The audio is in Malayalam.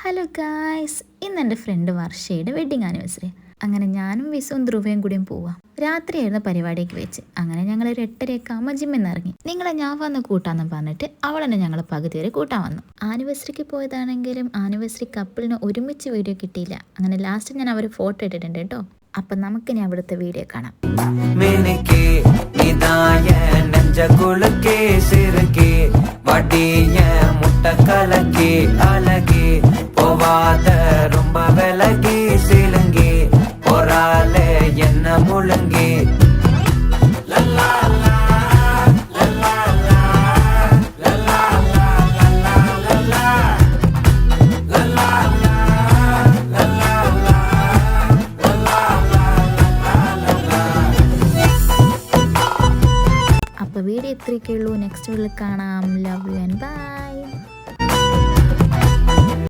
ഹലോ ഗായ്സ്, ഇന്ന് എൻ്റെ ഫ്രണ്ട് വർഷയുടെ വെഡിങ് ആനിവേഴ്സറി. അങ്ങനെ ഞാനും വിസുവും ധ്രുവയും കൂടിയും പോവാം. രാത്രിയായിരുന്നു പരിപാടിക്ക് വെച്ച്. അങ്ങനെ ഞങ്ങൾ ഒരു 8:30 ആകുമ്പോൾ ജിമ്മിൽ നിന്ന് ഇറങ്ങി. നിങ്ങളെ ഞാൻ വന്ന് കൂട്ടാന്ന് പറഞ്ഞിട്ട് അവൾ തന്നെ ഞങ്ങൾ പകുതി വരെ കൂട്ടാൻ വന്നു. ആനിവേഴ്സറിക്ക് പോയതാണെങ്കിലും ആനിവേഴ്സറി കപ്പിളിന് ഒരുമിച്ച് വീഡിയോ കിട്ടിയില്ല. അങ്ങനെ ലാസ്റ്റ് ഞാൻ അവർ ഫോട്ടോ ഇട്ടിട്ടുണ്ട് കേട്ടോ. അപ്പം നമുക്കിനി അവിടുത്തെ വീഡിയോ കാണാം. கலக்கி அழகி போவாத ரொம்ப விலகி சிலுங்கி போறாலே என்ன முழுங்கி അപ്പോൾ വീഡിയോ ഇത്രയൊക്കെ ഉള്ളൂ. നെക്സ്റ്റ് വീഡിയോയിൽ കാണാം. Love you and by.